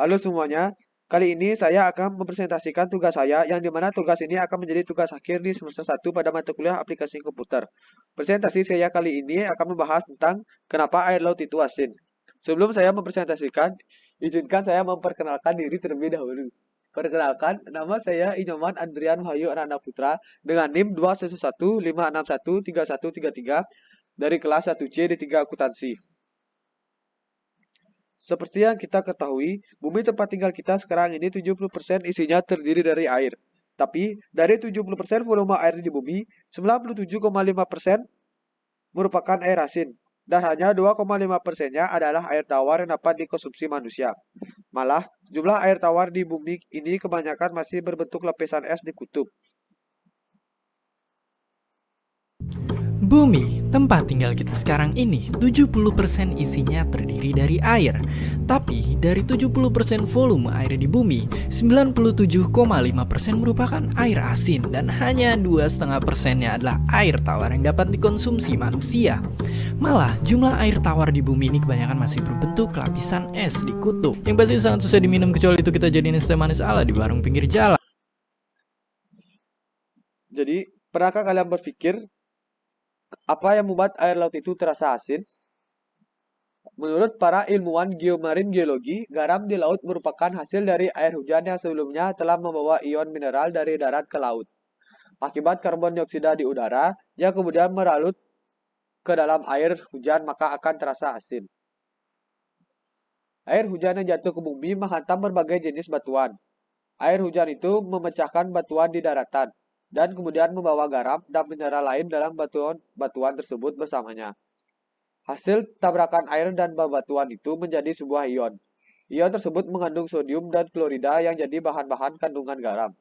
Halo semuanya, kali ini saya akan mempresentasikan tugas saya yang dimana tugas ini akan menjadi tugas akhir di semester 1 pada mata kuliah aplikasi komputer. Presentasi saya kali ini akan membahas tentang kenapa air laut itu asin. Sebelum saya mempresentasikan, izinkan saya memperkenalkan diri terlebih dahulu. Perkenalkan, nama saya Inyoman Andrian Wahyu Rana Putra dengan NIM 21156133133 dari kelas 1C D3 Akuntansi. Seperti yang kita ketahui, bumi tempat tinggal kita sekarang ini 70% isinya terdiri dari air. Tapi dari 70% volume air di bumi, 97,5% merupakan air asin. Dan hanya 2,5%-nya adalah air tawar yang dapat dikonsumsi manusia. Malah, jumlah air tawar di bumi ini kebanyakan masih berbentuk lapisan es di kutub. Bumi, tempat tinggal kita sekarang ini, 70% isinya terdiri dari air. Tapi dari 70% volume air di bumi, 97,5% merupakan air asin dan hanya 2,5%-nya adalah air tawar yang dapat dikonsumsi manusia. Malah, jumlah air tawar di bumi ini kebanyakan masih berbentuk lapisan es di kutub, yang pasti sangat susah diminum kecuali itu kita jadiin es teh manis ala di warung pinggir jalan. Jadi, pernahkah kalian berpikir apa yang membuat air laut itu terasa asin? Menurut para ilmuwan geomarin geologi, garam di laut merupakan hasil dari air hujan yang sebelumnya telah membawa ion mineral dari darat ke laut. Akibat karbon dioksida di udara, yang kemudian meralut ke dalam air hujan maka akan terasa asin. Air hujan yang jatuh ke bumi menghantam berbagai jenis batuan. Air hujan itu memecahkan batuan di daratan, dan kemudian membawa garam dan mineral lain dalam batuan tersebut bersamanya. Hasil tabrakan air dan bebatuan itu menjadi sebuah ion. Ion tersebut mengandung sodium dan klorida yang jadi bahan-bahan kandungan garam.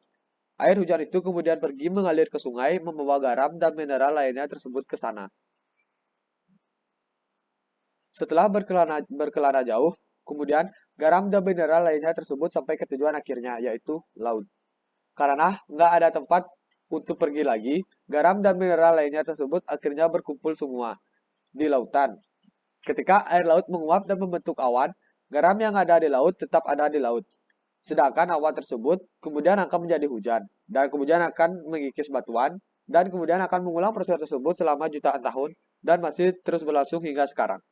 Air hujan itu kemudian pergi mengalir ke sungai, membawa garam dan mineral lainnya tersebut ke sana. Setelah berkelana jauh, kemudian garam dan mineral lainnya tersebut sampai ke tujuan akhirnya, yaitu laut. Karena nggak ada tempat untuk pergi lagi, garam dan mineral lainnya tersebut akhirnya berkumpul semua di lautan. Ketika air laut menguap dan membentuk awan, garam yang ada di laut tetap ada di laut. Sedangkan awan tersebut kemudian akan menjadi hujan, dan kemudian akan mengikis batuan, dan kemudian akan mengulang proses tersebut selama jutaan tahun, dan masih terus berlangsung hingga sekarang.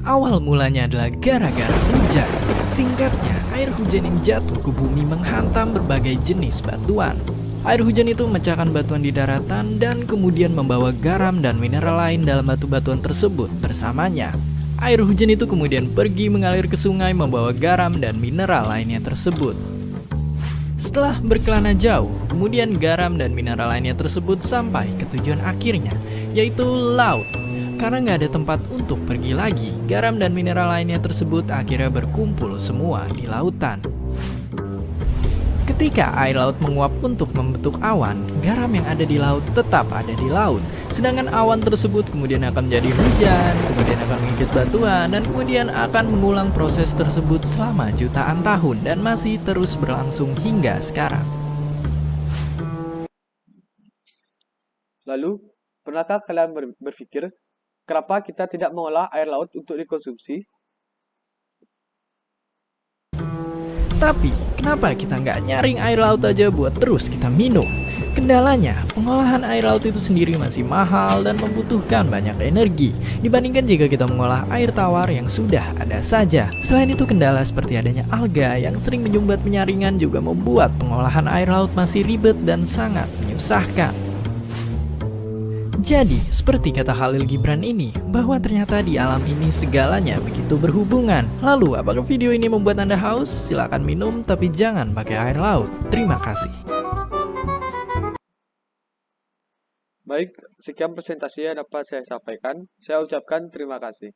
Awal mulanya adalah gara-gara hujan. Singkatnya, air hujan yang jatuh ke bumi menghantam berbagai jenis batuan. Air hujan itu memecahkan batuan di daratan dan kemudian membawa garam dan mineral lain dalam batu-batuan tersebut bersamanya. Air hujan itu kemudian pergi mengalir ke sungai membawa garam dan mineral lainnya tersebut. Setelah berkelana jauh, kemudian garam dan mineral lainnya tersebut sampai ke tujuan akhirnya, yaitu laut. Karena nggak ada tempat untuk pergi lagi, garam dan mineral lainnya tersebut akhirnya berkumpul semua di lautan. Ketika air laut menguap untuk membentuk awan, garam yang ada di laut tetap ada di laut. Sedangkan awan tersebut kemudian akan menjadi hujan, kemudian akan mengikis batuan, dan kemudian akan mengulang proses tersebut selama jutaan tahun dan masih terus berlangsung hingga sekarang. Lalu, pernahkah kalian berpikir, kenapa kita tidak mengolah air laut untuk dikonsumsi? Tapi, kenapa kita nggak nyaring air laut aja buat terus kita minum? Kendalanya, pengolahan air laut itu sendiri masih mahal dan membutuhkan banyak energi dibandingkan jika kita mengolah air tawar yang sudah ada saja. Selain itu, kendala seperti adanya alga yang sering menyumbat penyaringan juga membuat pengolahan air laut masih ribet dan sangat menyusahkan. Jadi, seperti kata Khalil Gibran ini, bahwa ternyata di alam ini segalanya begitu berhubungan. Lalu, apakah video ini membuat Anda haus? Silakan minum, tapi jangan pakai air laut. Terima kasih. Baik, sekian presentasi yang dapat saya sampaikan. Saya ucapkan terima kasih.